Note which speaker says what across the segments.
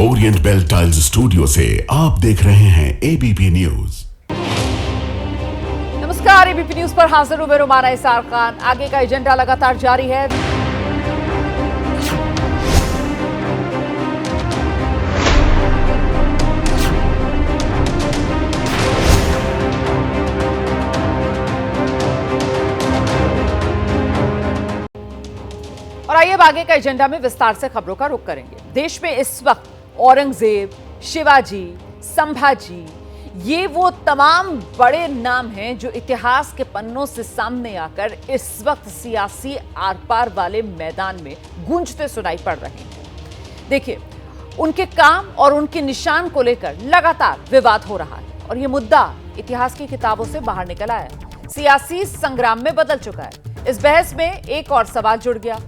Speaker 1: Orient bell tiles studio से आप देख रहे हैं एबीपी न्यूज।
Speaker 2: नमस्कार, एबीपी न्यूज पर हाजिर हूं मैं रुमाना इसार खान। आगे का एजेंडा लगातार जारी है। और आइए अब आगे का एजेंडा में विस्तार से खबरों का रुख करेंगे। देश में इस वक्त औरंगजेब, शिवाजी, संभाजी, ये वो तमाम बड़े नाम हैं जो इतिहास के पन्नों से सामने आकर इस वक्त सियासी आर पार वाले मैदान में गूंजते सुनाई पड़ रहे हैं। देखिए, उनके काम और उनके निशान को लेकर लगातार विवाद हो रहा है और ये मुद्दा इतिहास की किताबों से बाहर निकल आया, सियासी संग्राम में बदल चुका है। इस बहस में एक और सवाल जुड़ गया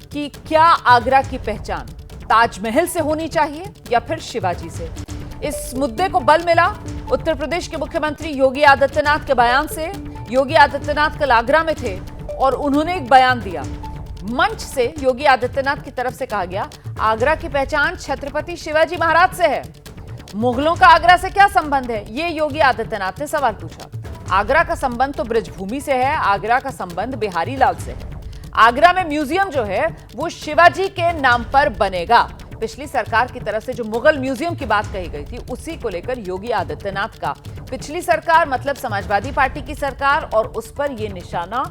Speaker 2: कि क्या आगरा की पहचान ताजमहल से होनी चाहिए या फिर शिवाजी से। इस मुद्दे को बल मिला उत्तर प्रदेश के मुख्यमंत्री योगी आदित्यनाथ के बयान से। योगी आदित्यनाथ कल आगरा में थे और उन्होंने एक बयान दिया। मंच से योगी आदित्यनाथ की तरफ से कहा गया, आगरा की पहचान छत्रपति शिवाजी महाराज से है, मुगलों का आगरा से क्या संबंध है, ये योगी आदित्यनाथ ने सवाल पूछा। आगरा का संबंध तो ब्रजभूमि से है, आगरा का संबंध बिहारी लाल से है। आगरा में म्यूजियम जो है वो शिवाजी के नाम पर बनेगा। पिछली सरकार की तरफ से जो मुगल म्यूजियम की बात कही गई थी, उसी को लेकर योगी आदित्यनाथ का पिछली सरकार मतलब समाजवादी पार्टी की सरकार, और उस पर यह निशाना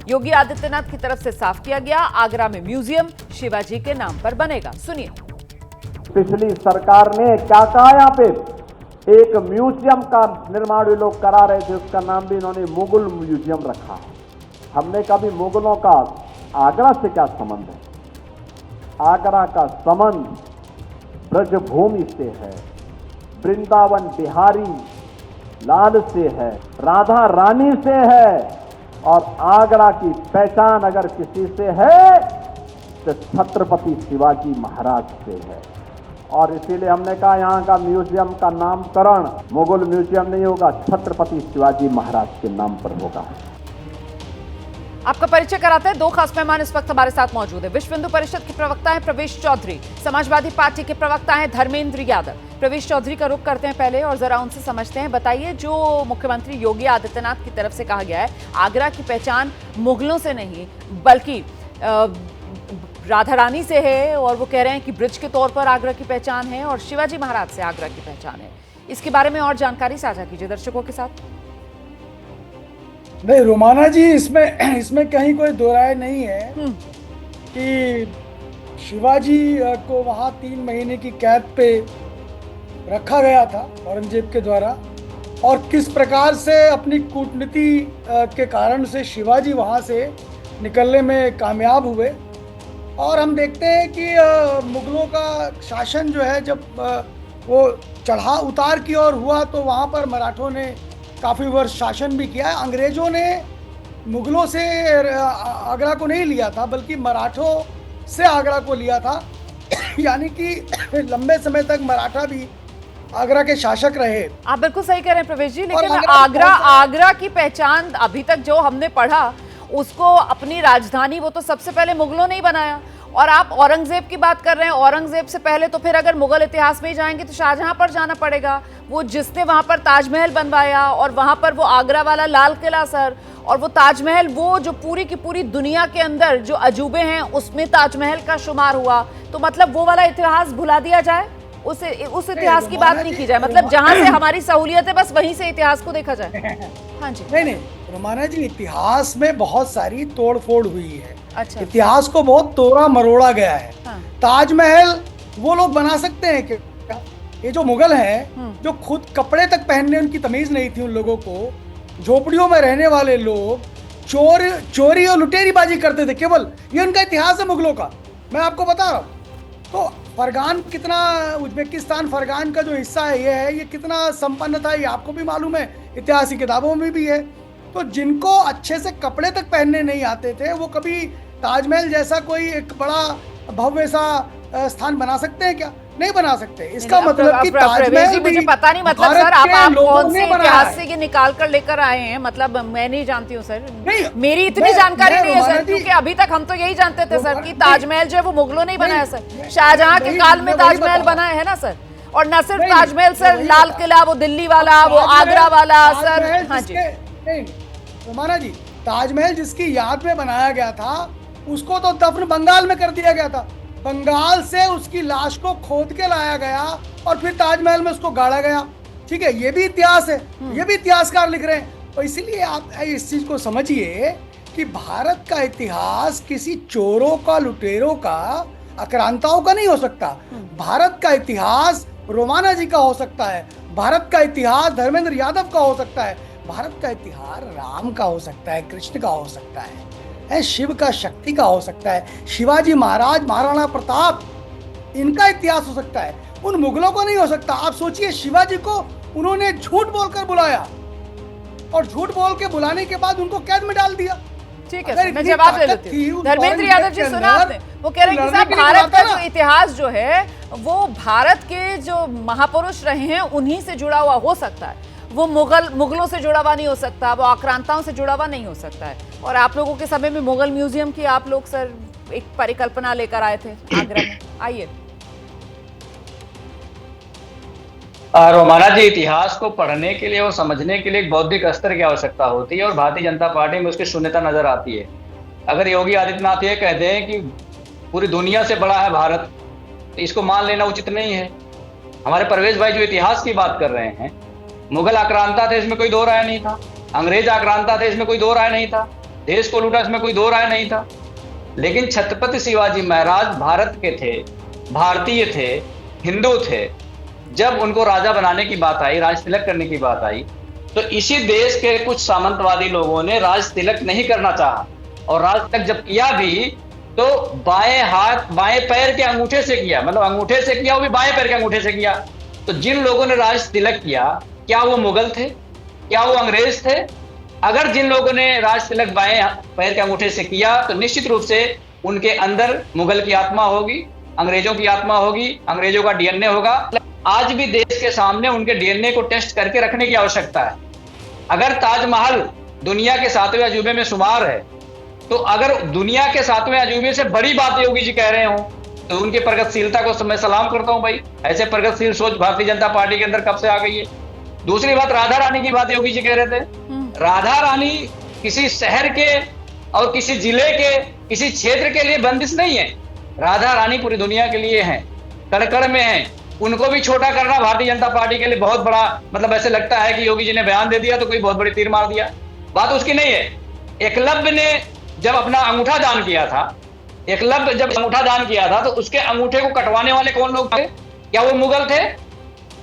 Speaker 2: योगी आदित्यनाथ की तरफ से साफ किया गया। आगरा में म्यूजियम शिवाजी के नाम पर बनेगा। सुनिए।
Speaker 3: पिछली सरकार ने क्या कहा, यहाँ पे एक म्यूजियम का निर्माण ये लोग करा रहे थे, उसका नाम भी इन्होंने मुगल म्यूजियम रखा। हमने कभी मुगलों का आगरा से क्या संबंध है? आगरा का संबंध ब्रजभूमि से है, वृंदावन बिहारी लाल से है, राधा रानी से है, और आगरा की पहचान अगर किसी से है तो छत्रपति शिवाजी महाराज से है। और इसीलिए हमने कहा यहाँ का म्यूजियम का नामकरण मुगल म्यूजियम नहीं होगा, छत्रपति शिवाजी महाराज के नाम पर होगा।
Speaker 2: आपका परिचय कराते हैं। दो खास मेहमान इस वक्त हमारे साथ मौजूद हैं। विश्व हिंदू परिषद के प्रवक्ता हैं प्रवेश चौधरी, समाजवादी पार्टी के प्रवक्ता हैं धर्मेंद्र यादव। प्रवेश चौधरी का रुख करते हैं पहले और जरा उनसे समझते हैं। बताइए, जो मुख्यमंत्री योगी आदित्यनाथ की तरफ से कहा गया है आगरा की पहचान मुगलों से नहीं बल्कि राधा रानी से है, और वो कह रहे हैं कि ब्रिज के तौर पर आगरा की पहचान है और शिवाजी महाराज से आगरा की पहचान है, इसके बारे में और जानकारी साझा कीजिए दर्शकों के साथ।
Speaker 4: नहीं रोमाना जी, इसमें कहीं कोई दो राय नहीं है कि शिवाजी को वहाँ 3 महीने की कैद पे रखा गया था औरंगजेब के द्वारा, और किस प्रकार से अपनी कूटनीति के कारण से शिवाजी वहाँ से निकलने में कामयाब हुए। और हम देखते हैं कि मुगलों का शासन जो है, जब वो चढ़ाव उतार की ओर हुआ तो वहाँ पर मराठों ने काफ़ी वर्ष शासन भी किया है। अंग्रेजों ने मुगलों से आगरा को नहीं लिया था बल्कि मराठों से आगरा को लिया था यानी कि लंबे समय तक मराठा भी आगरा के शासक रहे।
Speaker 2: आप बिल्कुल सही कह रहे हैं प्रवेश जी, लेकिन आगरा की पहचान अभी तक जो हमने पढ़ा उसको अपनी राजधानी वो तो सबसे पहले मुगलों ने ही बनाया। और आप औरंगजेब की बात कर रहे हैं, औरंगजेब से पहले तो फिर अगर मुगल इतिहास में ही जाएंगे तो शाहजहां पर जाना पड़ेगा, वो जिसने वहां पर ताजमहल बनवाया, और वहां पर वो आगरा वाला लाल किला सर, और वो ताजमहल वो जो पूरी की पूरी दुनिया के अंदर जो अजूबे हैं उसमें ताजमहल का शुमार हुआ। तो मतलब वो वाला इतिहास भुला दिया जाए, उस इतिहास की बात नहीं की जाए, मतलब जहां से हमारी सहूलियत है बस वहीं से इतिहास को देखा जाए। हाँ जी।
Speaker 4: नहीं रोमाना जी, इतिहास में बहुत सारी तोड़ फोड़ हुई है।
Speaker 2: अच्छा।
Speaker 4: इतिहास को बहुत तोड़ा मरोड़ा गया है। हाँ। ताजमहल वो लोग बना सकते हैं क्या? ये जो मुगल हैं, जो खुद कपड़े तक पहनने उनकी तमीज नहीं थी उन लोगों को, झोपड़ियों में रहने वाले लोग चोरी और लुटेरीबाजी करते थे केवल, ये उनका इतिहास है मुगलों का। मैं आपको बता रहा हूँ। तो फरगान कितना, उज्बेकिस्तान फरगान का जो हिस्सा है ये कितना संपन्न था, ये आपको भी मालूम है, इतिहास की किताबों में भी है। तो जिनको अच्छे से कपड़े तक पहनने नहीं आते थे, वो कभी ताजमहल जैसा कोई एक बड़ा भव्य सा स्थान बना सकते हैं क्या? नहीं बना सकते। इसका
Speaker 2: नहीं,
Speaker 4: मतलब कि
Speaker 2: प्रवेश जी,
Speaker 4: ताजमहल
Speaker 2: मुझे
Speaker 4: भी
Speaker 2: पता नहीं, मतलब
Speaker 4: भारत
Speaker 2: सर आप
Speaker 4: के लोगों
Speaker 2: कौन
Speaker 4: ने
Speaker 2: से
Speaker 4: बनाया
Speaker 2: इतिहास
Speaker 4: है।
Speaker 2: से ये निकाल कर लेकर आए हैं, मतलब मैं नहीं जानती हूँ सर।
Speaker 4: नहीं,
Speaker 2: मेरी इतनी
Speaker 4: मैं-
Speaker 2: जानकारी
Speaker 4: मैं
Speaker 2: नहीं है
Speaker 4: रोमाना
Speaker 2: सर,
Speaker 4: जी-
Speaker 2: क्योंकि अभी तक हम तो यही जानते थे सर कि
Speaker 4: नहीं,
Speaker 2: ताजमहल जो है वो मुगलों ने ही बनाया सर।
Speaker 4: मैं-
Speaker 2: शाहजहां के
Speaker 4: वही-
Speaker 2: काल में
Speaker 4: मैं वही
Speaker 2: ताजमहल
Speaker 4: बता
Speaker 2: बना है ना सर। और न सिर्फ
Speaker 4: नहीं,
Speaker 2: ताजमहल
Speaker 4: मैं
Speaker 2: सर,
Speaker 4: वही
Speaker 2: लाल
Speaker 4: बता-
Speaker 2: किला, वो दिल्ली वाला, वो आगरा वाला सर।
Speaker 4: ताजमहल
Speaker 2: हाँ जी,
Speaker 4: नहीं, रोमाना जी, ताजमहल जिसकी याद में बनाया गया था उसको तो दफन बंगाल में कर दिया गया था। बंगाल से उसकी लाश को खोद के लाया गया और फिर ताजमहल में उसको गाड़ा गया। ठीक है, ये भी इतिहास है, ये भी इतिहासकार लिख रहे हैं। और इसीलिए आप इस चीज को समझिए कि भारत का इतिहास किसी चोरों का, लुटेरों का, आक्रांताओं का नहीं हो सकता। भारत का इतिहास रोमाना जी का हो सकता है, भारत का इतिहास धर्मेंद्र यादव का हो सकता है, भारत का इतिहास राम का हो सकता है, कृष्ण का हो सकता है, शिव का, शक्ति का हो सकता है, शिवाजी महाराज, महाराणा प्रताप, इनका इतिहास हो सकता है। उन मुगलों को नहीं हो सकता। आप सोचिए, शिवाजी को उन्होंने झूठ बोलकर बुलाया और झूठ बोल के बुलाने के बाद उनको कैद में डाल दिया।
Speaker 2: ठीक है
Speaker 4: अगर
Speaker 2: सर, मैं
Speaker 4: इतनी
Speaker 2: जवाब ले
Speaker 4: ताकत
Speaker 2: लेती
Speaker 4: थी
Speaker 2: हूँ।
Speaker 4: उस
Speaker 2: धर्मेंद्र
Speaker 4: औरंगजेब
Speaker 2: यादव जी,
Speaker 4: के
Speaker 2: सुना
Speaker 4: अंदर,
Speaker 2: आपने, वो कह रहे हैं कि
Speaker 4: लड़ने
Speaker 2: साहब
Speaker 4: के लिए
Speaker 2: भारत
Speaker 4: बुलाता
Speaker 2: का
Speaker 4: ना।
Speaker 2: जो इतिहास जो है वो भारत के जो महापुरुष रहे हैं उन्हीं से जुड़ा हुआ हो सकता है। वो मुगलों से जुड़ा हुआ नहीं हो सकता, वो आक्रांताओं से जुड़ा हुआ नहीं हो सकता है। और आप लोगों के समय में मुगल म्यूजियम की आप लोग सर एक परिकल्पना लेकर आए थे आगरा में। आइए।
Speaker 5: रोमाना जी, इतिहास को पढ़ने के लिए और समझने के लिए एक बौद्धिक स्तर की आवश्यकता होती है और भारतीय जनता पार्टी में उसकी शून्यता नजर आती है। अगर योगी आदित्यनाथ ये कहते हैं कि पूरी दुनिया से बड़ा है भारत, तो इसको मान लेना उचित नहीं है। हमारे परवेश भाई जो इतिहास की बात कर रहे हैं, मुगल आक्रांता थे, इसमें कोई दो राय नहीं था। अंग्रेज आक्रांता थे, इसमें कोई दो राय नहीं था। देश को लूटा, इसमें कोई दो राय नहीं था। लेकिन छत्रपति शिवाजी महाराज भारत के थे, भारतीय थे, हिंदू थे। जब उनको राजा बनाने की बात आई, राज तिलक करने की बात आई, तो इसी देश के कुछ सामंतवादी लोगों ने राज तिलक नहीं करना चाहा। और राज तिलक जब किया भी तो बाएं हाथ, बाएं पैर के अंगूठे से किया, मतलब अंगूठे से किया, वो भी बाएं पैर के अंगूठे से किया। तो जिन लोगों ने राज तिलक किया, क्या वो मुगल थे? क्या वो अंग्रेज थे? अगर जिन लोगों ने राज तिलक बाएं पैर के अंगूठे से किया तो निश्चित रूप से उनके अंदर मुगल की आत्मा होगी, अंग्रेजों की आत्मा होगी, अंग्रेजों का डीएनए होगा। आज भी देश के सामने उनके डीएनए को टेस्ट करके रखने की आवश्यकता है। अगर ताजमहल दुनिया के 7वें अजूबे में शुमार है, तो अगर दुनिया के 7वें अजूबे से बड़ी बात योगी जी कह रहे हो तो उनकी प्रगतिशीलता को मैं सलाम करता हूं भाई। ऐसे प्रगतिशील सोच भारतीय जनता पार्टी के अंदर कब से आ गई है? दूसरी बात, राधा रानी की बात योगी जी कह रहे थे। राधा रानी किसी शहर के और किसी जिले के, किसी क्षेत्र के लिए बंदिश नहीं है। राधा रानी पूरी दुनिया के लिए है, कड़ में है। उनको भी छोटा करना भारतीय जनता पार्टी के लिए बहुत बड़ा, मतलब ऐसे लगता है कि योगी जी ने बयान दे दिया तो कोई बहुत बड़ी तीर मार दिया। बात उसकी नहीं है। एकलव्य ने जब अपना अंगूठा दान किया था, एकलव्य जब अंगूठा दान किया था तो उसके अंगूठे को कटवाने वाले कौन लोग थे? क्या वो मुगल थे?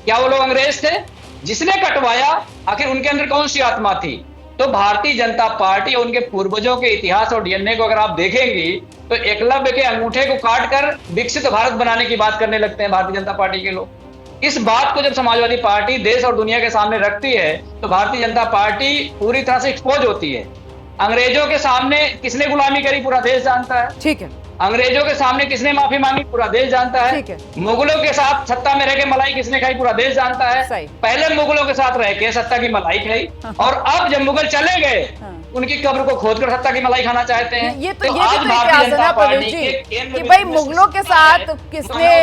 Speaker 5: क्या वो लोग अंग्रेज थे? जिसने कटवाया आखिर उनके अंदर कौन सी आत्मा थी? तो भारतीय जनता पार्टी और उनके पूर्वजों के इतिहास और डीएनए को अगर आप देखेंगी तो एकलव्य के अंगूठे को काटकर विकसित भारत बनाने की बात करने लगते हैं भारतीय जनता पार्टी के लोग। इस बात को जब समाजवादी पार्टी देश और दुनिया के सामने रखती है तो भारतीय जनता पार्टी पूरी तरह से एक्सपोज होती है। अंग्रेजों के सामने किसने गुलामी करी पूरा देश जानता है।
Speaker 2: ठीक है।
Speaker 5: अंग्रेजों के सामने किसने माफी मांगी पूरा देश जानता है।
Speaker 2: ठीक है।
Speaker 5: मुगलों के साथ सत्ता में रह के मलाई किसने खाई पूरा देश जानता है।
Speaker 2: सही।
Speaker 5: पहले मुगलों के साथ रह के सत्ता की मलाई खाई और अब जब मुगल चले गए उनकी कब्र को खोदकर सत्ता की मलाई खाना चाहते हैं।
Speaker 2: ये तो इतिहास है ना प्रवीण जी कि भाई मुगलों के साथ किसने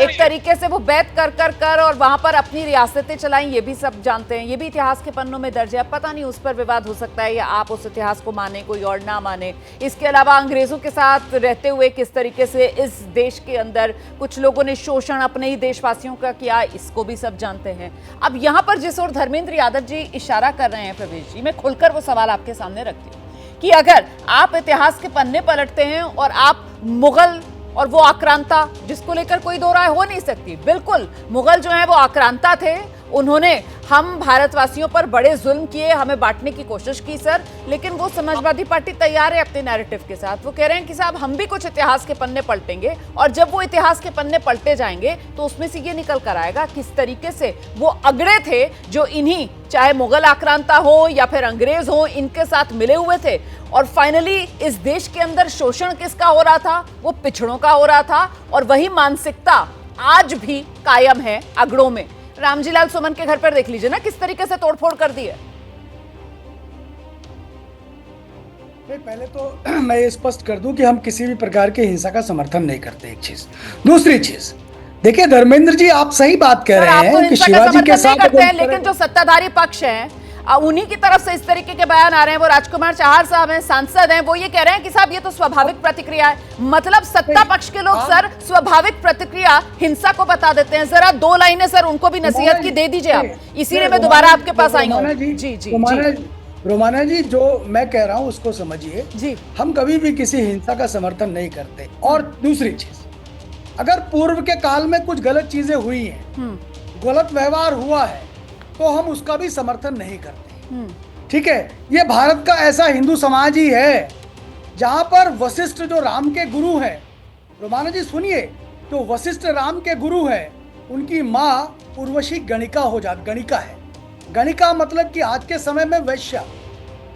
Speaker 2: एक तरीके से वो बैत कर और वहां पर अपनी रियासतें चलाई, ये भी सब जानते हैं। ये भी इतिहास के पन्नों में दर्ज है। पता नहीं उस पर विवाद हो सकता है या आप उस इतिहास को माने, कोई और ना माने। इसके अलावा अंग्रेजों के साथ रहते हुए किस तरीके से इस देश के अंदर कुछ लोगों ने शोषण अपने ही देशवासियों का किया, इसको भी सब जानते हैं। अब यहाँ पर जिस ओर धर्मेंद्र यादव जी इशारा कर रहे हैं प्रवेश जी, मैं खुलकर वो सवाल आपके सामने रखती हूँ कि अगर आप इतिहास के पन्ने पलटते हैं और आप मुगल और वो आक्रांता, जिसको लेकर कोई दो राय हो नहीं सकती, बिल्कुल मुगल जो है वो आक्रांता थे, उन्होंने हम भारतवासियों पर बड़े जुल्म किए, हमें बांटने की कोशिश की सर। लेकिन वो समाजवादी पार्टी तैयार है अपने नैरेटिव के साथ। वो कह रहे हैं कि साहब हम भी कुछ इतिहास के पन्ने पलटेंगे और जब वो इतिहास के पन्ने पलटे जाएंगे तो उसमें से ये निकल कर आएगा किस तरीके से वो अगड़े थे जो इन्हीं, चाहे मुगल आक्रांता हो या फिर अंग्रेज हो, इनके साथ मिले हुए थे। और फाइनली इस देश के अंदर शोषण किसका हो रहा था? वो पिछड़ों का हो रहा था। और वही मानसिकता आज भी कायम है अगड़ों में। रामजीलाल सुमन के घर पर देख लीजिए ना किस तरीके से तोड़फोड़ कर दी है।
Speaker 4: पहले तो मैं ये स्पष्ट कर दूं कि हम किसी भी प्रकार की हिंसा का समर्थन नहीं करते, एक चीज। दूसरी चीज, देखिए धर्मेंद्र जी, आप सही बात कह रहे हैं कि शिवाजी के साथ
Speaker 2: करते हैं, लेकिन जो सत्ताधारी पक्ष है उन्हीं की तरफ से इस तरीके के बयान आ रहे हैं। वो राजकुमार चाहर साहब हैं, सांसद हैं, वो ये कह रहे हैं कि साहब ये तो स्वाभाविक प्रतिक्रिया है। मतलब सत्ता पक्ष के लोग सर स्वाभाविक प्रतिक्रिया हिंसा को बता देते हैं। जरा 2 लाइनें सर उनको भी नसीहत की दे दीजिए आप, इसीलिए मैं दोबारा आपके पास आई हूँ। जी
Speaker 4: रोमाना जी, जो मैं कह रहा हूँ उसको समझिए
Speaker 2: जी।
Speaker 4: हम कभी भी किसी हिंसा का समर्थन नहीं करते। और दूसरी चीज, अगर पूर्व के काल में कुछ गलत चीजें हुई हैं, गलत व्यवहार हुआ है, तो हम उसका भी समर्थन नहीं करते। ठीक है, ये भारत का ऐसा हिंदू समाज ही है जहां पर वशिष्ठ जो राम के गुरु हैं, रोमाना जी सुनिए, जो वशिष्ठ राम के गुरु हैं, उनकी माँ उर्वशी गणिका गणिका है। गणिका मतलब कि आज के समय में वैश्या।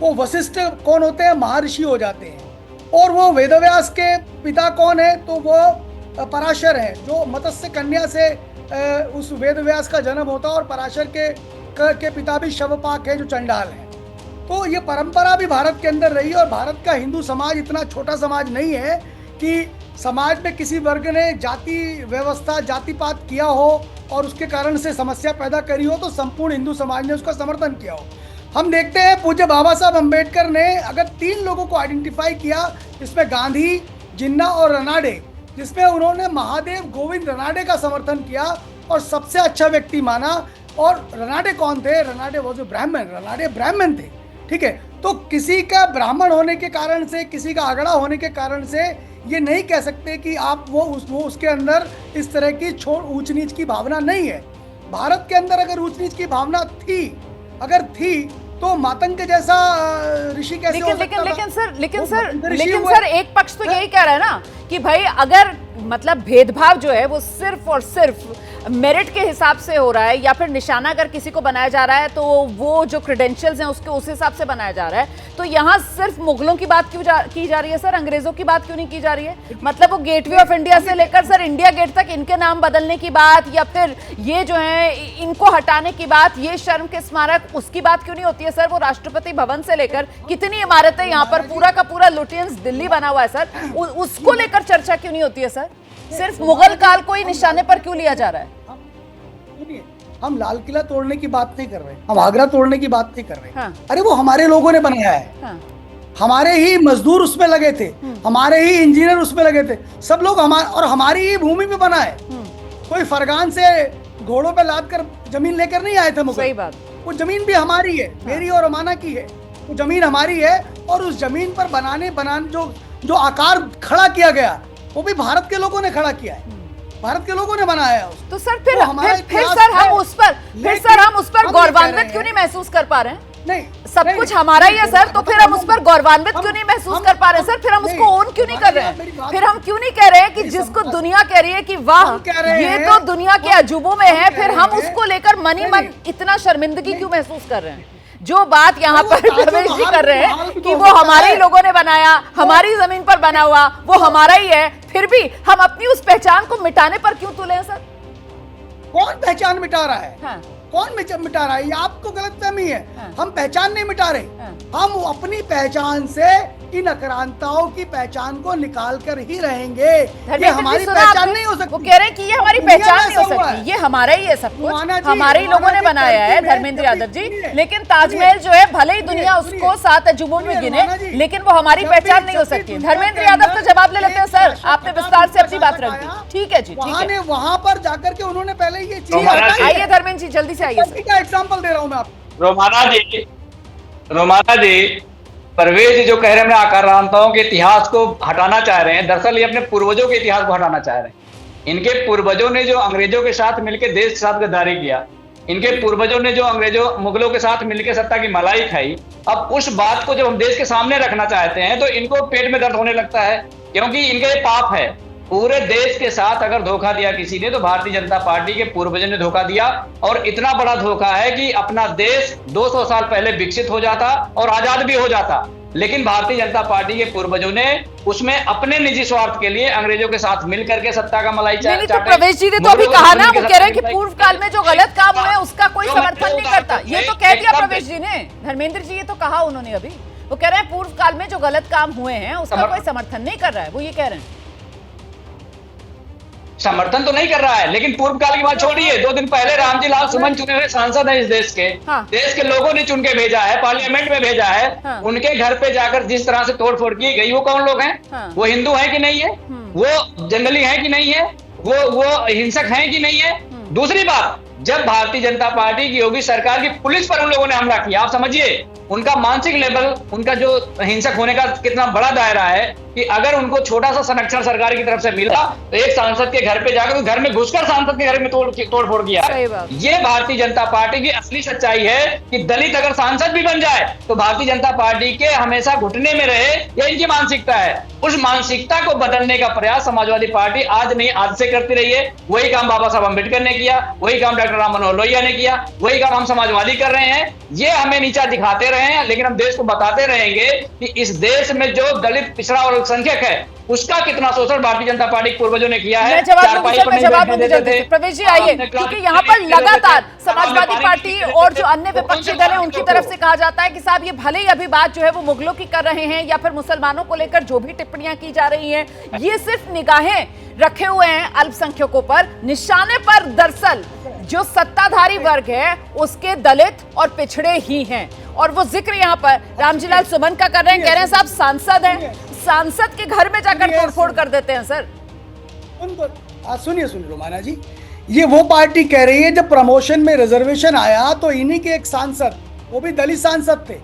Speaker 4: वो वशिष्ठ कौन होते हैं? महर्षि हो जाते हैं। और वो वेदव्यास के पिता कौन है? तो वो पराशर है, जो मत्स्य कन्या से उस वेदव्यास का जन्म होता है। और पराशर के पिता भी शवपाक है, जो चंडाल है। तो ये परंपरा भी भारत के अंदर रही। और भारत का हिंदू समाज इतना छोटा समाज नहीं है कि समाज में किसी वर्ग ने जाति व्यवस्था, जातिपात किया हो और उसके कारण से समस्या पैदा करी हो, तो संपूर्ण हिंदू समाज ने उसका समर्थन किया हो। हम देखते हैं पूज्य बाबा साहब अम्बेडकर ने अगर 3 लोगों को आइडेंटिफाई किया, जिसमें गांधी, जिन्ना और रनाडे, जिसमें उन्होंने महादेव गोविंद रनाडे का समर्थन किया और सबसे अच्छा व्यक्ति माना। और रनाडे कौन थे? रनाडे वो जो ब्राह्मण, रनाडे ब्राह्मण थे। ठीक है, तो किसी का ब्राह्मण होने के कारण से, किसी का अगड़ा होने के कारण से ये नहीं कह सकते कि आप वो उसके अंदर इस तरह की ऊंच नीच की भावना नहीं है। भारत के अंदर अगर ऊंच नीच की भावना थी, अगर थी, तो मातंग के जैसा ऋषि कैसे हो सकता था?
Speaker 2: लेकिन सर एक पक्ष तो यही कह रहा है ना कि भाई अगर मतलब भेदभाव जो है वो सिर्फ और सिर्फ मेरिट के हिसाब से हो रहा है, या फिर निशाना अगर किसी को बनाया जा रहा है तो वो जो क्रेडेंशियल्स हैं उसके उस हिसाब से बनाया जा रहा है, तो यहाँ सिर्फ मुगलों की बात क्यों की जा रही है सर? अंग्रेजों की बात क्यों नहीं की जा रही है? मतलब वो गेटवे ऑफ इंडिया से लेकर सर इंडिया गेट तक इनके नाम बदलने की बात, या फिर ये जो है इनको हटाने की बात, ये शर्म के स्मारक, उसकी बात क्यों नहीं होती है सर? वो राष्ट्रपति भवन से लेकर कितनी इमारतें यहाँ पर, पूरा का पूरा लुटियंस दिल्ली बना हुआ है सर, उसको लेकर चर्चा क्यों नहीं होती है सर? सिर्फ मुगल काल को ही निशाने पर क्यों लिया जा रहा है?
Speaker 4: हम लाल किला तोड़ने की बात नहीं कर रहे, हम आगरा तोड़ने की बात नहीं कर रहे।
Speaker 2: हाँ।
Speaker 4: अरे वो हमारे लोगों ने बनाया है।
Speaker 2: हाँ।
Speaker 4: हमारे ही मजदूर उसमें लगे थे, हमारे ही इंजीनियर उसमें लगे थे, सब लोग हमारी ही भूमि पे बना है। कोई फरगान से घोड़ों पे लाद कर जमीन लेकर नहीं आए थे मुगल।
Speaker 2: सही बात।
Speaker 4: वो जमीन भी हमारी है, मेरी और अमाना की है। वो जमीन हमारी है और उस जमीन पर बनाने जो आकार खड़ा किया गया, वो भी भारत के लोगों ने खड़ा किया है, भारत के लोगों ने बनाया है उसको।
Speaker 2: तो सर फिर सर हम उस पर गौरवान्वित क्यों नहीं महसूस कर पा रहे हैं?
Speaker 4: नहीं,
Speaker 2: सब कुछ हमारा ही है सर, तो फिर हम उस पर गौरवान्वित क्यों नहीं महसूस कर पा रहे हैं सर? फिर हम उसको ओन क्यों नहीं कर रहे हैं? फिर हम क्यों नहीं कह रहे हैं कि जिसको दुनिया कह रही है कि वाह ये तो दुनिया के अजूबों में है, फिर हम उसको लेकर मन इतना शर्मिंदगी क्यों महसूस कर रहे हैं? जो बात यहाँ पर रमेश जी कर रहे हैं कि वो हमारे ही लोगों ने बनाया, हमारी जमीन पर बना हुआ, वो हमारा ही है, फिर भी हम अपनी उस पहचान को मिटाने पर क्यों तुले हैं सर?
Speaker 4: कौन पहचान मिटा रहा है?
Speaker 2: हाँ।
Speaker 4: कौन मिटा रहा है? ये आपको गलतफहमी है।
Speaker 2: हाँ।
Speaker 4: हम पहचान नहीं मिटा रहे।
Speaker 2: हाँ।
Speaker 4: हम अपनी पहचान से इन अक्रांताओं की पहचान को निकाल कर ही रहेंगे। ये हमारी पहचान नहीं हो सकती।
Speaker 2: वो कह रहे हैं कि ये हमारी पहचान नहीं हो सकती, ये हमारा ही है सब कुछ, हमारे ही लोगों ने बनाया है धर्मेंद्र यादव जी। लेकिन ताजमहल जो है भले ही दुनिया उसको 7 अजूबों में गिने, लेकिन वो हमारी पहचान नहीं हो सकती। धर्मेंद्र यादव तो जवाब ले लेते हैं सर, आपने विस्तार से अपनी बात रख दी। ठीक है जी, ठीक है।
Speaker 4: वहां पर जाकर के उन्होंने पहले ये चीज,
Speaker 2: आइए धर्मेंद्र जी जल्दी से आइए।
Speaker 4: क्या एग्जाम्पल दे रहा हूँ मैं आपको।
Speaker 5: रोमाना जी, परवेज जी जो कह रहे हैं, आक्रांताओं के इतिहास को हटाना चाह रहे हैं, दरअसल ये अपने पूर्वजों के इतिहास को हटाना चाह रहे हैं। इनके पूर्वजों ने जो अंग्रेजों के साथ मिलकर देश के साथ गद्दारी किया, इनके पूर्वजों ने जो मुगलों के साथ मिलकर सत्ता की मलाई खाई, अब उस बात को जब हम देश के सामने रखना चाहते हैं तो इनको पेट में दर्द होने लगता है, क्योंकि इनके पाप है। पूरे देश के साथ अगर धोखा दिया किसी ने, तो भारतीय जनता पार्टी के पूर्वजों ने धोखा दिया। और इतना बड़ा धोखा है कि अपना देश 200 साल पहले विकसित हो जाता और आजाद भी हो जाता, लेकिन भारतीय जनता पार्टी के पूर्वजों ने उसमें अपने निजी स्वार्थ के लिए अंग्रेजों के साथ मिल करके सत्ता का मलाई
Speaker 2: नहीं, तो प्रवेश जी ने तो अभी कहा ना, वो कह रहे हैं कि पूर्व काल में जो गलत काम हुए उसका कोई समर्थन नहीं करता। ये तो कह दिया प्रवेश जी ने, धर्मेंद्र जी, ये तो कहा उन्होंने अभी। वो कह रहे हैं पूर्व काल में जो गलत काम हुए हैं उसका कोई समर्थन नहीं कर रहा है, वो ये कह रहे हैं।
Speaker 5: समर्थन तो नहीं कर रहा है, लेकिन पूर्व काल की बात छोड़िए। 2 दिन पहले रामजी लाल सुमन चुने हुए सांसद हैं इस देश के।
Speaker 2: हाँ।
Speaker 5: देश के लोगों ने चुन के भेजा है, पार्लियामेंट में भेजा है।
Speaker 2: हाँ।
Speaker 5: उनके घर पे जाकर जिस तरह से तोड़फोड़ की गई, वो कौन लोग हैं?
Speaker 2: हाँ।
Speaker 5: वो हिंदू हैं कि नहीं है? वो जंगली हैं कि नहीं है? वो हिंसक हैं कि नहीं है? दूसरी बात, जब भारतीय जनता पार्टी की योगी सरकार की पुलिस पर उन लोगों ने हमला किया, आप समझिए उनका मानसिक लेवल, उनका जो हिंसक होने का कितना बड़ा दायरा है कि अगर उनको छोटा सा संरक्षण सरकार की तरफ से मिला तो एक सांसद के घर पे जाकर तो घर में घुसकर सांसद के घर में तोड़फोड़ किया। ये भारतीय जनता पार्टी की असली सच्चाई है कि दलित अगर सांसद भी बन जाए तो भारतीय जनता पार्टी के हमेशा घुटने में रहे, यह इनकी मानसिकता है। उस मानसिकता को बदलने का प्रयास समाजवादी पार्टी आज नहीं आज से करती रही है। वही काम बाबा साहब अम्बेडकर ने किया, वही काम डॉक्टर राम मनोहर लोहिया ने किया, वही काम हम समाजवादी कर रहे हैं। ये हमें नीचा दिखाते रहे हैं, लेकिन हम देश को बताते रहेंगे कि इस देश में जो दलित, पिछड़ा और अल्पसंख्यक है उसका कितना शोषण भारतीय जनता पार्टी के पूर्वजों ने किया है।
Speaker 2: जवाब प्रवेश जी आइए, क्योंकि यहाँ पर लगातार समाजवादी पार्टी और जो अन्य विपक्षी दल है उनकी तरफ से कहा जाता है कि साहब ये भले ही अभी बात जो है वो मुगलों की कर रहे हैं या फिर मुसलमानों को लेकर जो भी टिप्पणियां की जा रही हैं, ये सिर्फ निगाहें रखे हुए हैं अल्पसंख्यकों पर, निशाने पर दरअसल जो सत्ताधारी वर्ग है उसके दलित और पिछड़े ही हैं। और वो जिक्र यहाँ पर रामजीलाल सुमन का कर रहे हैं, कह रहे हैं साहब सांसद हैं, सांसद के घर में जाकर तोड़फोड़ कर देते हैं। सर
Speaker 4: सुनिए रोमाना जी, ये वो पार्टी कह रही है जब प्रमोशन में रिजर्वेशन आया तो इन्हीं के एक सांसद, वो भी दलित सांसद थे,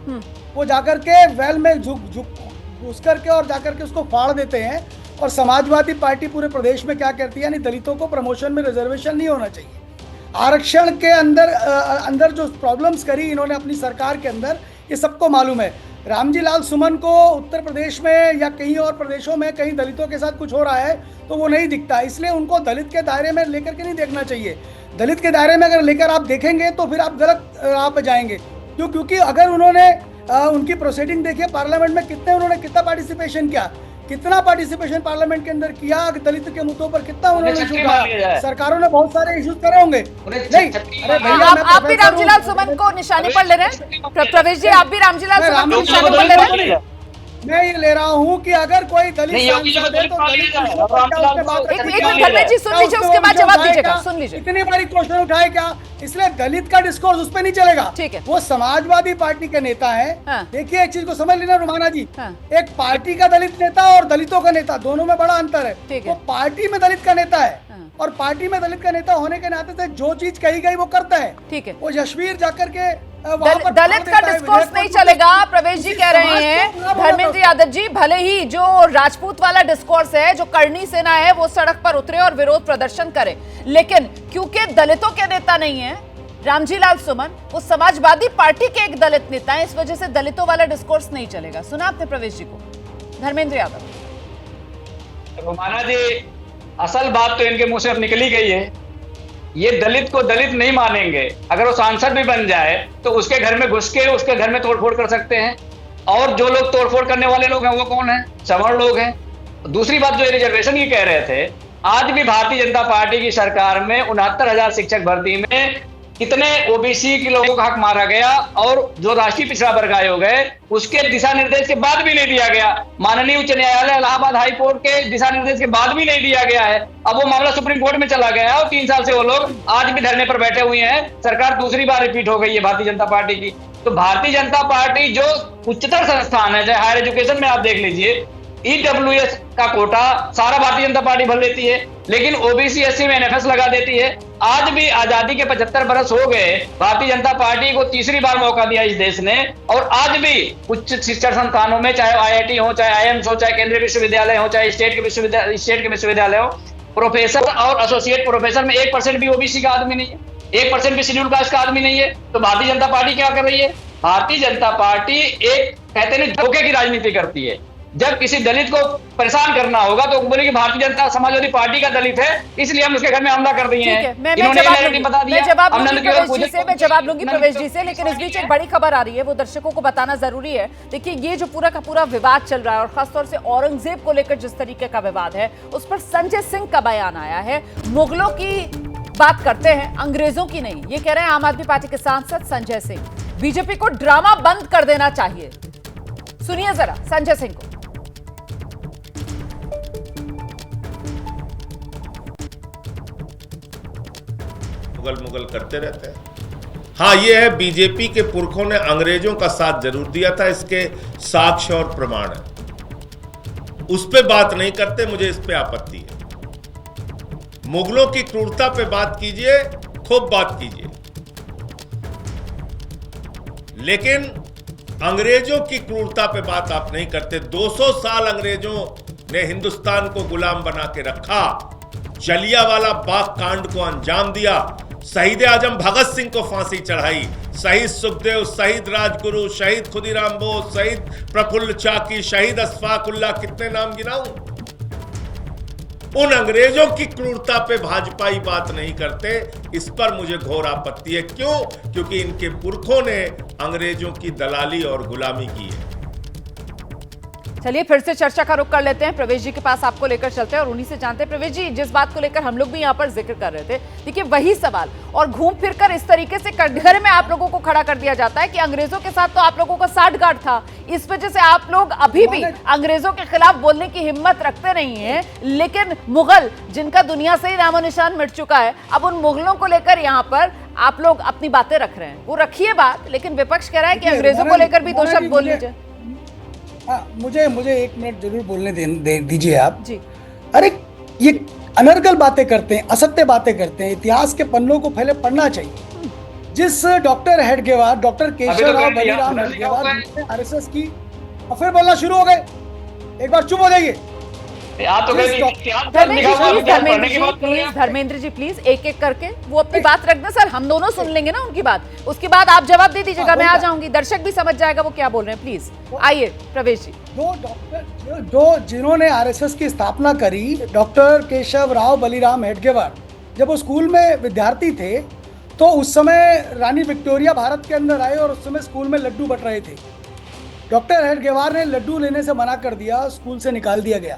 Speaker 4: वो जाकर के वेल में घुस करके और जाकर के उसको फाड़ देते हैं। और समाजवादी पार्टी पूरे प्रदेश में क्या कहती है, यानी दलितों को प्रमोशन में रिजर्वेशन नहीं होना चाहिए। आरक्षण के अंदर जो प्रॉब्लम्स करी इन्होंने अपनी सरकार के अंदर, ये सबको मालूम है। रामजी लाल सुमन को उत्तर प्रदेश में या कहीं और प्रदेशों में कहीं दलितों के साथ कुछ हो रहा है तो वो नहीं दिखता, इसलिए उनको दलित के दायरे में लेकर के नहीं देखना चाहिए। दलित के दायरे में अगर लेकर आप देखेंगे तो फिर आप गलत राह पे जाएंगे। क्योंकि अगर उन्होंने उनकी प्रोसीडिंग देखिए, पार्लियामेंट में कितना पार्टिसिपेशन किया, कितना पार्टिसिपेशन पार्लियामेंट के अंदर किया, दलित के मुद्दों पर कितना उन्होंने इशू उठाया। सरकारों ने बहुत सारे इश्यूज करे होंगे। नहीं, अरे भैया
Speaker 2: आप भी रामजीलाल सुमन को निशाने पर ले रहे हैं। प्रवेश जी, आप भी रामजीलाल सुमन को निशाने पर ले रहे हैं।
Speaker 4: मैं ये ले रहा हूँ कि अगर कोई दलित सांसद है तो
Speaker 2: धर्मेंद्र जी सुन लीजिए, उसके बाद जवाब दीजिएगा। सुन लीजिए,
Speaker 4: इतनी बारी क्वेश्चन उठाए क्या, इसलिए दलित का डिस्कोर्स उस पर नहीं चलेगा।
Speaker 2: ठीक है,
Speaker 4: वो समाजवादी पार्टी के नेता है। हाँ। देखिए एक चीज को समझ लेना रोमाना जी, हाँ। एक पार्टी का दलित नेता और दलितों का नेता, दोनों में बड़ा अंतर है। वो पार्टी में दलित का नेता है, हाँ। और पार्टी में दलित का नेता होने के नाते से जो चीज कही गई वो करता है। ठीक है, वो यशवीर जाकर के
Speaker 2: दलित का डिस्कोर्स नहीं चलेगा, प्रवेश जी कह रहे हैं। धर्मेंद्र यादव जी, भले ही जो राजपूत वाला डिस्कोर्स है, जो करनी सेना है, वो सड़क पर उतरे और विरोध प्रदर्शन करे, लेकिन क्योंकि दलितों के नेता नहीं है रामजीलाल सुमन, वो समाजवादी पार्टी के एक दलित नेता है, इस वजह से दलितों वाला डिस्कोर्स नहीं चलेगा। सुना आपने प्रवेश जी को। धर्मेंद्र यादव।
Speaker 5: रोमाना जी, असल बात तो इनके मुंह से अब निकली गई है। ये दलित को दलित नहीं मानेंगे। अगर वो सांसद भी बन जाए तो उसके घर में घुस के उसके घर में तोड़फोड़ कर सकते हैं। और जो लोग तोड़फोड़ करने वाले लोग हैं वो कौन है? सवर्ण लोग हैं। दूसरी बात, जो रिजर्वेशन की कह रहे थे, आज भी भारतीय जनता पार्टी की सरकार में 69,000 शिक्षक भर्ती में कितने ओबीसी के लोगों का हक मारा गया, और जो राष्ट्रीय पिछड़ा वर्ग आयोग है उसके दिशा निर्देश के बाद भी नहीं दिया गया। माननीय उच्च न्यायालय इलाहाबाद हाई कोर्ट के दिशा निर्देश के बाद भी नहीं दिया गया है। अब वो मामला सुप्रीम कोर्ट में चला गया है और 3 साल से वो लोग आज भी धरने पर बैठे हुए हैं। सरकार दूसरी बार रिपीट हो गई है भारतीय जनता पार्टी की। तो भारतीय जनता पार्टी जो उच्चतर संस्थान है, चाहे हायर एजुकेशन में आप देख लीजिए, ईडब्ल्यूएस का कोटा सारा भारतीय जनता पार्टी भर लेती है, लेकिन ओबीसी एससी में एनएफएस लगा देती है। आज भी आजादी के 75 बरस हो गए, भारतीय जनता पार्टी को तीसरी बार मौका दिया इस देश ने, और आज भी उच्च शिक्षा संस्थानों में, चाहे आईआईटी हो, चाहे आईएम्स हो, चाहे केंद्रीय विश्वविद्यालय हो, चाहे स्टेट के विश्वविद्यालय हो, प्रोफेसर और एसोसिएट प्रोफेसर में 1% भी ओबीसी का आदमी नहीं है, 1% भी शेड्यूल कास्ट का आदमी नहीं है। तो भारतीय जनता पार्टी क्या कर रही है? भारतीय जनता पार्टी एक कहते हैं धोखे की राजनीति करती है। जब किसी दलित को परेशान करना होगा तो बोले कि भारतीय जनता समाजवादी पार्टी का दलित है, इसलिए हम उसके घर में हमला कर दिए हैं।
Speaker 2: मैं
Speaker 5: इन्होंने
Speaker 2: जवाब
Speaker 5: नैरेटिव बता दिया।
Speaker 2: मैं जवाब लूंगी प्रवेश जी से, लेकिन इस बीच एक बड़ी खबर आ रही है, वो दर्शकों को बताना जरूरी है। देखिए, ये जो पूरा का पूरा विवाद चल रहा है और खासतौर से औरंगजेब को लेकर जिस तरीके का विवाद है, उस पर संजय सिंह का बयान आया है। मुगलों की बात करते हैं, अंग्रेजों की नहीं। ये कह रहे हैं आम आदमी पार्टी के सांसद संजय सिंह। बीजेपी को ड्रामा बंद कर देना चाहिए। सुनिए जरा संजय सिंह को।
Speaker 6: मुगल करते रहते हैं। हाँ, ये है, बीजेपी के पुरखों ने अंग्रेजों का साथ जरूर दिया था, इसके साक्ष्य और प्रमाण है। उस पे बात नहीं करते, मुझे इस पे आपत्ति है। मुगलों की क्रूरता पे बात कीजिए, खूब बात कीजिए, लेकिन अंग्रेजों की क्रूरता पे बात आप नहीं करते। 200 साल अंग्रेजों ने हिंदुस्तान को गुलाम बना के रखा, जलियांवाला बाग कांड को अंजाम दिया, शहीद आजम भगत सिंह को फांसी चढ़ाई, शहीद सुखदेव, शहीद राजगुरु, शहीद खुदीराम बोस, शहीद प्रफुल्ल चाकी, शहीद अशफाकुल्लाह, कितने नाम गिनाऊं। उन अंग्रेजों की क्रूरता पे भाजपाई बात नहीं करते, इस पर मुझे घोर आपत्ति है। क्यों? क्योंकि इनके पुरखों ने अंग्रेजों की दलाली और गुलामी की है।
Speaker 2: चलिए फिर से चर्चा का रुख कर लेते हैं, प्रवेश जी के पास आपको लेकर चलते हैं और उन्हीं से जानते हैं। प्रवेश जी, जिस बात को लेकर हम लोग भी यहाँ पर जिक्र कर रहे थे, देखिए वही सवाल, और घूम फिर कर इस तरीके से कटघरे में आप लोगों को खड़ा कर दिया जाता है कि अंग्रेजों के साथ तो आप लोगों का साठगांठ था, इस वजह से आप लोग अभी भी अंग्रेजों के खिलाफ बोलने की हिम्मत रखते नहीं है। लेकिन मुगल, जिनका दुनिया से ही नामो निशान मिट चुका है, अब उन मुगलों को लेकर यहाँ पर आप लोग अपनी बातें रख रहे हैं। वो रखिए बात, लेकिन विपक्ष कह रहा है कि अंग्रेजों को लेकर भी 2 शब्द बोल लीजिए।
Speaker 4: मुझे 1 मिनट जरूर बोलने दीजिए आप
Speaker 2: जी।
Speaker 4: अरे, ये अनर्गल बातें करते हैं, असत्य बातें करते हैं। इतिहास के पन्नों को पहले पढ़ना चाहिए। जिस doctor Hedgewar, doctor Keshav Rao Baliram Hedgewar RSS की, और फिर बोलना शुरू हो गए। एक बार चुप हो जाइए।
Speaker 2: धर्मेंद्र जी प्लीज एक एक करके वो अपनी बात रख दें सर, हम दोनों सुन लेंगे ना उनकी बात, उसके बाद आप जवाब दे दीजिएगा, मैं आ जाऊंगी, दर्शक भी समझ जाएगा वो क्या बोल रहे हैं। प्लीज आइए प्रवेश जी।
Speaker 4: दो डॉक्टर जिन्होंने आरएसएस की स्थापना करी, डॉक्टर केशव राव बलिराम हेडगेवार, जब वो स्कूल में विद्यार्थी थे तो उस समय रानी विक्टोरिया भारत के अंदर आए और उस समय स्कूल में लड्डू बट रहे थे। डॉक्टर हेडगेवार ने लड्डू लेने से मना कर दिया, स्कूल से निकाल दिया गया।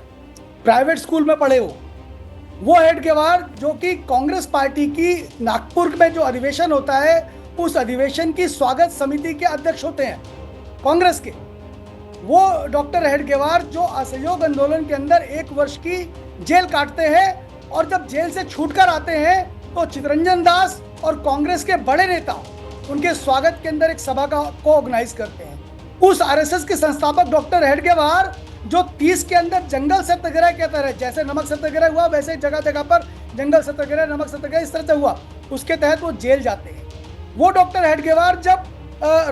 Speaker 4: प्राइवेट स्कूल में पढ़े वो हेडगेवार जो कि कांग्रेस पार्टी की नागपुर में जो अधिवेशन होता है, उस अधिवेशन की स्वागत समिति के अध्यक्ष होते हैं कांग्रेस के। वो डॉक्टर हेडगेवार जो असहयोग आंदोलन के अंदर 1 वर्ष की जेल काटते हैं और जब जेल से छूटकर आते हैं तो चितरंजन दास और कांग्रेस के बड़े नेता उनके स्वागत के अंदर एक सभा को ऑर्गेनाइज करते हैं। उस आरएसएस के संस्थापक डॉक्टर हेडगेवार जो 30 के अंदर जंगल सत्याग्रह के तहत, जैसे नमक सत्याग्रह हुआ वैसे जगह जगह पर जंगल सत्याग्रह, नमक सत्याग्रह इस तरह से हुआ, उसके तहत वो जेल जाते हैं। वो डॉक्टर हेडगेवार जब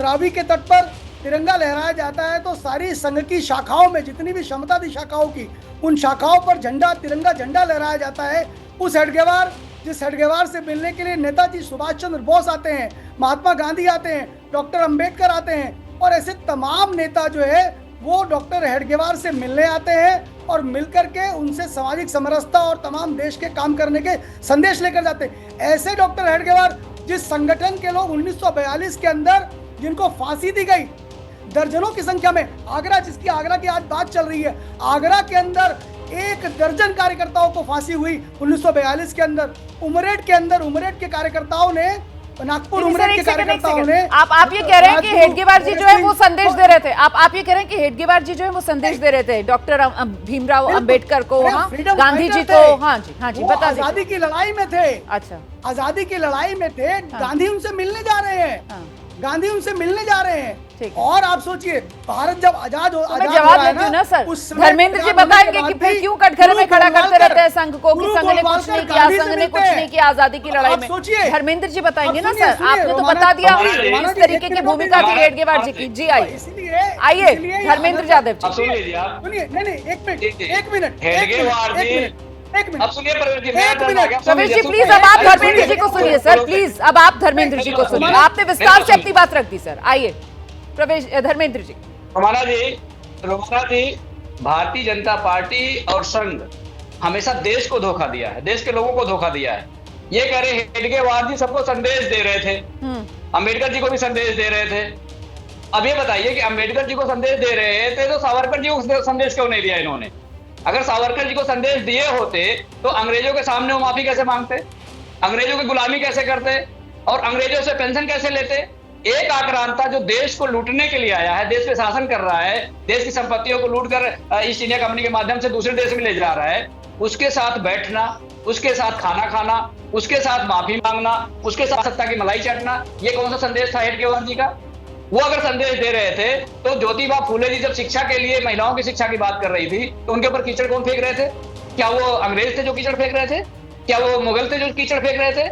Speaker 4: रावी के तट पर तिरंगा लहराया जाता है तो सारी संघ की शाखाओं में, जितनी भी क्षमता थी शाखाओं की, उन शाखाओं पर तिरंगा झंडा लहराया जाता है। उस हेडगेवार, जिस हेडगेवार से मिलने के लिए नेताजी सुभाष चंद्र बोस आते हैं, महात्मा गांधी आते हैं, डॉक्टर अंबेडकर आते हैं, और ऐसे तमाम नेता जो है वो डॉक्टर हेडगेवार से मिलने आते हैं और मिलकर के उनसे सामाजिक समरसता और तमाम देश के काम करने के संदेश लेकर जाते हैं। ऐसे डॉक्टर हेडगेवार, जिस संगठन के लोग 1942 के अंदर जिनको फांसी दी गई दर्जनों की संख्या में, आगरा, जिसकी आगरा की आज बात चल रही है, आगरा के अंदर 1 दर्जन कार्यकर्ताओं को फांसी हुई 1942 के अंदर। उमरेड के कार्यकर्ताओं ने, नागपुर उमरेड के कार्यकर्ताओं ने,
Speaker 2: आप ये कह रहे हैं कि हेडगेवार जी जो है वो संदेश दे रहे थे, आप ये कह रहे हैं कि हेडगेवार जी जो है वो संदेश दे रहे थे डॉक्टर भीमराव अंबेडकर को, गांधी जी को। हाँ जी बता दीजिए।
Speaker 4: आजादी की लड़ाई में थे।
Speaker 2: अच्छा,
Speaker 4: आजादी की लड़ाई में थे। गांधी उनसे मिलने जा रहे हैं, गांधी उनसे मिलने जा रहे हैं। और आप सोचिए, भारत जब आजाद हो,
Speaker 2: मैं जवाब देती हूँ ना सर, धर्मेंद्र जी बताएंगे कि फिर क्यों कटघरे में खड़ा करते रहते हैं संघ को, कि संघ ने कुछ नहीं किया, संघ ने कुछ नहीं किया आजादी की लड़ाई में। धर्मेंद्र जी बताएंगे ना सर, आपने तो बता दिया इस तरीके की भूमिका थी हेडगेवार जी की। जी आइए धर्मेंद्र यादव जी।
Speaker 4: सुनिए, नहीं, एक मिनट
Speaker 2: प्रवेश जी प्लीज, अब आप धर्मेंद्र जी को सुनिए सर, प्लीज अब आप धर्मेंद्र जी को सुनिए। आपने विस्तार से अपनी बात रख दी सर। आइए प्रवेश, धर्मेंद्र जी।
Speaker 5: रोमाना जी भारतीय जनता पार्टी और संघ हमेशा देश को धोखा दिया है, देश के लोगों को धोखा दिया है। ये कह रहे हेडगेवार जी सबको संदेश दे रहे थे, अंबेडकर जी को भी संदेश दे रहे थे। अब ये बताइए कि अंबेडकर जी को संदेश दे रहे थे तो सावरकर जी को संदेश क्यों नहीं दिया इन्होंने? अगर सावरकर जी को संदेश दिए होते तो अंग्रेजों के सामने वो माफी कैसे मांगते, अंग्रेजों की गुलामी कैसे करते और अंग्रेजों से पेंशन कैसे लेते? एक आक्रांता जो देश को लूटने के लिए आया है, देश पे शासन कर रहा है, देश की संपत्तियों को लूट कर ईस्ट इंडिया कंपनी के माध्यम से दूसरे देश में ले जा रहा है, उसके साथ बैठना, उसके साथ खाना खाना, उसके साथ माफी मांगना, उसके साथ सत्ता की मलाई चाटना, ये कौन सा संदेश था हेडगेवार जी का? वो अगर संदेश दे रहे थे तो ज्योतिबा फूले जी जब शिक्षा के लिए महिलाओं की शिक्षा की बात कर रही थी तो उनके ऊपर कीचड़ कौन फेंक रहे थे? क्या वो अंग्रेज थे जो कीचड़ फेंक रहे थे? क्या वो मुगल थे जो कीचड़ फेंक रहे थे?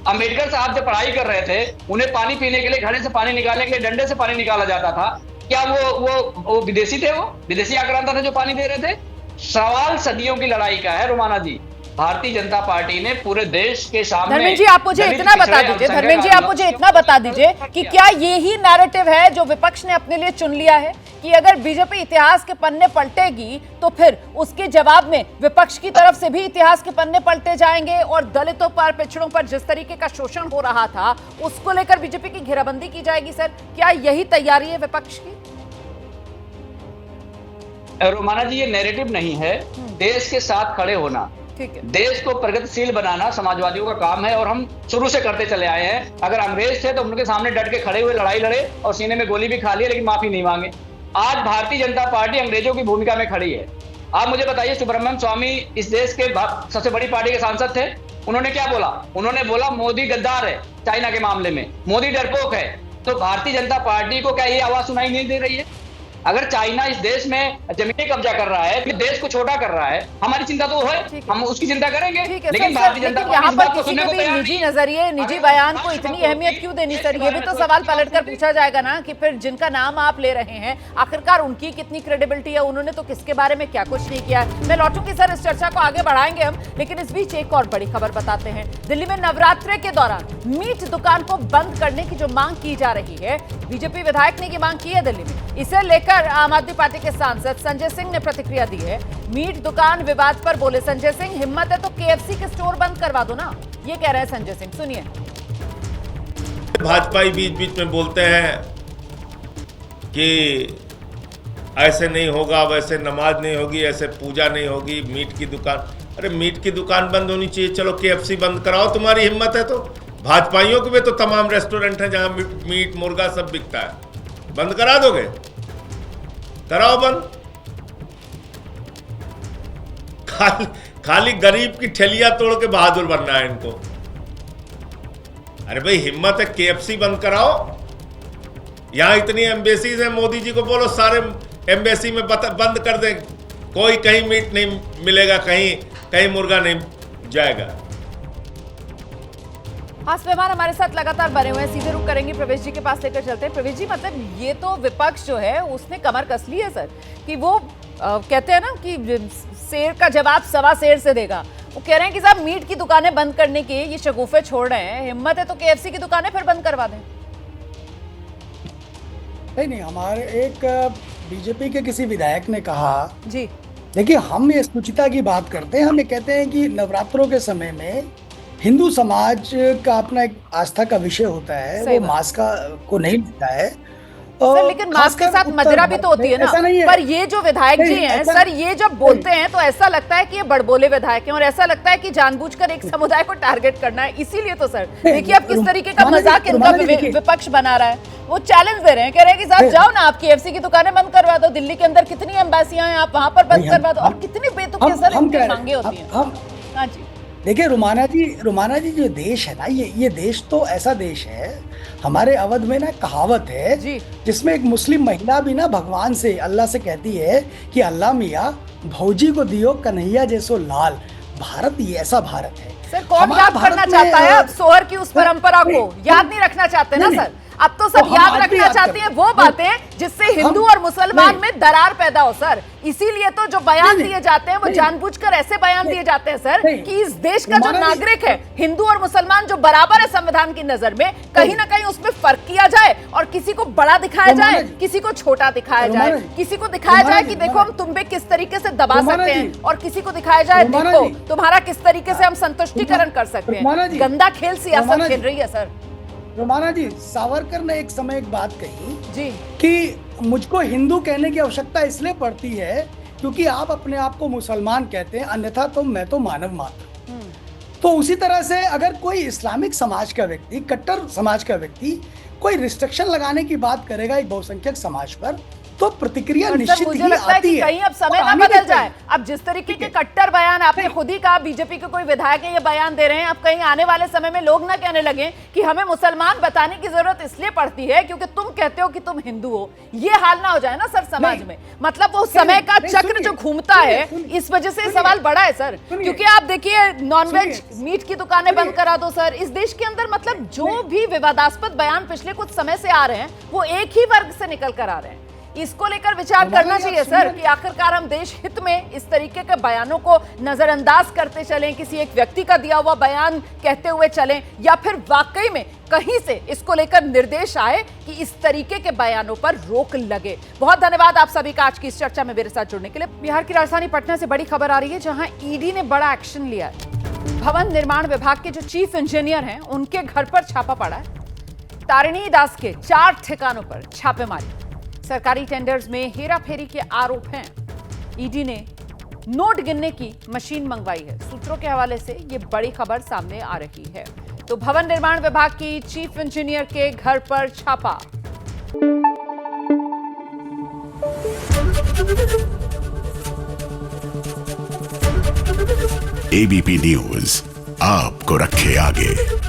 Speaker 5: अंबेडकर साहब जब पढ़ाई कर रहे थे उन्हें पानी पीने के लिए घड़े से पानी निकालने के लिए डंडे से पानी निकाला जाता था। क्या वो विदेशी थे? वो विदेशी आक्रांता थे जो पानी दे रहे थे? सवाल सदियों की लड़ाई का है रोमाना जी। भारतीय जनता पार्टी ने पूरे देश के सामने,
Speaker 2: धर्मेंद्र जी आप मुझे इतना बता दीजिए, धर्मेंद्र जी आप मुझे इतना बता दीजिए कि क्या यही नैरेटिव है जो विपक्ष ने अपने लिए चुन लिया है कि अगर बीजेपी इतिहास के पन्ने पलटेगी तो फिर उसके जवाब में विपक्ष की तरफ से भी इतिहास के पन्ने पलटे जाएंगे और दलितों पर, पिछड़ों पर जिस तरीके का शोषण हो रहा था उसको लेकर बीजेपी की घेराबंदी की जाएगी? सर, क्या यही तैयारी है विपक्ष की?
Speaker 5: रोमाना जी, ये नैरेटिव नहीं है, देश के साथ खड़े होना,
Speaker 2: ठीक है,
Speaker 5: देश को प्रगतिशील बनाना समाजवादियों का काम है और हम शुरू से करते चले आए हैं। अगर अंग्रेज थे तो उनके सामने डट के खड़े हुए, लड़ाई लड़े और सीने में गोली भी खा ली लेकिन माफी नहीं मांगे। आज भारतीय जनता पार्टी अंग्रेजों की भूमिका में खड़ी है। आप मुझे बताइए, सुब्रमण्यम स्वामी इस देश के सबसे बड़ी पार्टी के सांसद थे, उन्होंने क्या बोला? उन्होंने बोला मोदी गद्दार है चाइना के मामले में, मोदी डरपोक है। तो भारतीय जनता पार्टी को क्या ये आवाज सुनाई नहीं दे रही है? अगर चाइना इस देश में जमीनी कब्जा कर रहा है, फिर देश को छोटा कर रहा है, हमारी चिंता तो है, हम उसकी चिंता करेंगे। लेकिन भारतीय जनता पार्टी इस बात को सुनने को तैयार
Speaker 2: निजी नजरिए, निजी बयान को इतनी अहमियत क्यों देनी? सर, ये भी तो सवाल पलटकर पूछा जाएगा ना कि फिर जिनका नाम आप ले रहे हैं आखिरकार उनकी कितनी क्रेडिबिलिटी है, उन्होंने तो किसके बारे में क्या कुछ नहीं किया। मैं लौटूंगी सर, इस चर्चा को आगे बढ़ाएंगे हम, लेकिन इस बीच एक और बड़ी खबर बताते हैं। दिल्ली में नवरात्रे के दौरान मीट दुकान को बंद करने की जो मांग की जा रही है, बीजेपी विधायक ने ये मांग की है दिल्ली में। इसे लेकर आम आदमी पार्टी के सांसद संजय सिंह ने प्रतिक्रिया दी है। मीट दुकान विवाद पर बोले संजय सिंह, हिम्मत है तो केएफसी के स्टोर बंद करवा दो ना, ये कह रहे हैं संजय सिंह, सुनिए।
Speaker 6: भाजपाई बीच बीच में बोलते हैं कि ऐसे नहीं होगा, वैसे नमाज नहीं होगी, ऐसे पूजा नहीं होगी, मीट की दुकान। अरे मीट की दुकान बंद होनी चाहिए, चलो केएफसी बंद कराओ, तुम्हारी हिम्मत है तो। भाजपाइयों के भी तो तमाम रेस्टोरेंट हैं जहां मीट मुर्गा सब बिकता है, बंद करा दोगे? कराओ बंद। खाली गरीब की ठेलियां तोड़ के बहादुर बनना है इनको। अरे भाई, हिम्मत है केएफसी बंद कराओ। यहां इतनी एम्बेसीज हैं, मोदी जी को बोलो सारे एम्बेसी में बंद कर दें, कोई कहीं मीट नहीं मिलेगा, कहीं मुर्गा नहीं जाएगा।
Speaker 2: खास मेहमान हमारे साथ लगातार बने हुए हैं, सीधे रुक करेंगे प्रवेश जी के पास लेकर चलते हैं। प्रवेश जी, मतलब ये तो विपक्ष जो है उसने कमर कस ली है सर, कि वो कहते हैं ना कि शेर का जवाब सवा शेर से देगा। वो कह रहे हैं कि साहब मीट की दुकानें बंद करने के ये शगुफे छोड़ रहे हैं, हिम्मत है तो केएफसी की दुकानें फिर बंद करवा दें।
Speaker 4: नहीं, हमारे एक बीजेपी के किसी विधायक ने कहा
Speaker 2: जी,
Speaker 4: देखिए हम ये सुचिता की बात करते हैं, हम ये कहते हैं कि नवरात्रों के समय में हिंदू समाज का अपना एक आस्था का विषय होता है, वो मांस को नहीं लेता है।
Speaker 2: सर, लेकिन मांस के साथ मदिरा भी तो होती है ना। पर ये जो विधायक जी हैं सर, ये जब बोलते हैं तो ऐसा लगता है कि ये बड़बोले विधायक हैं और ऐसा लगता है कि जानबूझकर एक समुदाय को टारगेट करना है। इसीलिए तो सर देखिए आप किस तरीके का मजाक इनका विपक्ष बना रहा है। वो चैलेंज दे रहे हैं, कह रहे हैं कि साहब जाओ ना, आप केएफसी की दुकानें बंद करवा दो, दिल्ली के अंदर कितनी एम्बेसियां हैं, आप वहां पर बंद करवा दो। और कितनी बेतुकी सर इनकी मांगे होती हैं। हाँ जी,
Speaker 4: देखिए रोमाना जी जो देश है ना, ये देश तो ऐसा देश है, हमारे अवध में ना कहावत है जिसमें एक मुस्लिम महिला भी ना भगवान से, अल्लाह से कहती है कि अल्लाह मियाँ भौजी को दियो कन्हैया जैसो लाल। भारत ये ऐसा भारत है।
Speaker 2: सर, कौन याद करना चाहता है अब सोहर की उस परंपरा को? याद नहीं रखना चाहते ना सर। अब तो सब
Speaker 4: तो हम
Speaker 2: याद
Speaker 4: आज भी
Speaker 2: रखना
Speaker 4: याद
Speaker 2: चाहते
Speaker 4: करते
Speaker 2: हैं
Speaker 4: हैं।
Speaker 2: वो बातें जिससे हिंदू और मुसलमान
Speaker 4: नहीं।
Speaker 2: में दरार पैदा हो सर। इसीलिए तो जो बयान
Speaker 4: नहीं,
Speaker 2: दिए जाते हैं वो
Speaker 4: नहीं।
Speaker 2: जानबूझकर ऐसे बयान दिए जाते हैं सर
Speaker 4: नहीं।
Speaker 2: कि इस देश का जो
Speaker 4: रुमाना जी।
Speaker 2: नागरिक है, हिंदू और मुसलमान जो बराबर है संविधान की नजर में, कहीं ना कहीं उसमें फर्क किया जाए और किसी को बड़ा दिखाया
Speaker 4: रुमाना
Speaker 2: जाए,
Speaker 4: जी।
Speaker 2: किसी को छोटा दिखाया
Speaker 4: रुमाना
Speaker 2: जाए,
Speaker 4: जी।
Speaker 2: किसी को दिखाया
Speaker 4: रुमाना
Speaker 2: जाए
Speaker 4: जी,
Speaker 2: कि देखो
Speaker 4: रुमाना
Speaker 2: हम तुम पे किस तरीके से दबा
Speaker 4: रुमाना
Speaker 2: सकते
Speaker 4: जी।
Speaker 2: हैं, और किसी को दिखाया जाए
Speaker 4: रुमाना
Speaker 2: देखो
Speaker 4: जी।
Speaker 2: तुम्हारा किस तरीके से हम संतुष्टिकरण कर सकते
Speaker 4: रुमाना
Speaker 2: हैं।
Speaker 4: जी।
Speaker 2: गंदा खेल सियासत
Speaker 4: रुमाना
Speaker 2: खेल
Speaker 4: जी।
Speaker 2: रही है सर।
Speaker 4: रोमाना जी, सावरकर ने एक समय एक बात कही
Speaker 2: जी
Speaker 4: कि मुझको हिंदू कहने की आवश्यकता इसलिए पड़ती है क्योंकि आप अपने आप को मुसलमान कहते हैं, अन्यथा तो मैं तो मानव मात्र हूं। तो उसी तरह से अगर कोई इस्लामिक समाज का व्यक्ति, कट्टर समाज का व्यक्ति कोई रिस्ट्रिक्शन लगाने की बात करेगा एक बहुसंख्यक समाज पर, तो प्रतिक्रिया
Speaker 2: पर सर,
Speaker 4: निश्चित
Speaker 2: मुझे
Speaker 4: ही
Speaker 2: लगता है
Speaker 4: आती
Speaker 2: कि
Speaker 4: है
Speaker 2: कहीं अब समय
Speaker 4: और
Speaker 2: ना
Speaker 4: आने
Speaker 2: बदल
Speaker 4: देते
Speaker 2: जाए।
Speaker 4: हैं।
Speaker 2: अब जिस तरीके के
Speaker 4: ठीक है।
Speaker 2: कट्टर बयान आपने
Speaker 4: नहीं।
Speaker 2: खुद ही कहा, बीजेपी के कोई विधायक ये बयान दे रहे हैं, अब कहीं आने वाले समय में लोग ना कहने लगे कि हमें मुसलमान बताने की जरूरत इसलिए पड़ती है क्योंकि तुम कहते हो कि तुम हिंदू हो। ये हाल ना हो जाए ना सर समाज
Speaker 4: नहीं।
Speaker 2: में। मतलब वो समय का
Speaker 4: नहीं,
Speaker 2: चक्र
Speaker 4: सुनिए,
Speaker 2: जो घूमता
Speaker 4: सुनिए,
Speaker 2: है,
Speaker 4: सुनिए,
Speaker 2: इस वजह से
Speaker 4: सुनिए,
Speaker 2: सवाल बड़ा है सर।
Speaker 4: सुनिए,
Speaker 2: क्योंकि आप देखिए नॉनवेज
Speaker 4: सुनिए,
Speaker 2: मीट की दुकानें बंद
Speaker 4: सुनिए।
Speaker 2: करा दो सर। इस देश के अंदर मतलब जो भी विवादास्पद बयान पिछले कुछ समय से आ रहे हैं वो एक ही वर्ग से निकल कर आ रहे हैं। इसको लेकर विचार
Speaker 4: रुमाना
Speaker 2: करना
Speaker 4: जी, आप
Speaker 2: चाहिए सर
Speaker 4: सुनिए।
Speaker 2: कि आखिरकार हम देश हित में इस तरीके के बयानों को नजरअंदाज करते चलें, किसी एक व्यक्ति का दिया हुआ बयान कहते हुए चलें, या फिर वाकई में कहीं से इसको लेकर निर्देश आए कि इस तरीके के बयानों पर रोक लगे। बहुत धन्यवाद आप सभी का आज की इस चर्चा में मेरे साथ जुड़ने के लिए। बिहार की राजधानी पटना से बड़ी खबर आ रही है जहां ईडी ने बड़ा एक्शन लिया है। भवन निर्माण विभाग के जो चीफ इंजीनियर हैं उनके घर पर छापा पड़ा है। तारिणी दास के 4 ठिकानों पर छापेमारी। सरकारी टेंडर्स में हेराफेरी के आरोप हैं। ईडी ने नोट गिनने की मशीन मंगवाई है। सूत्रों के हवाले से ये बड़ी खबर सामने आ रही है। तो भवन निर्माण विभाग की चीफ इंजीनियर के घर पर छापा।
Speaker 1: एबीपी न्यूज आपको रखे आगे।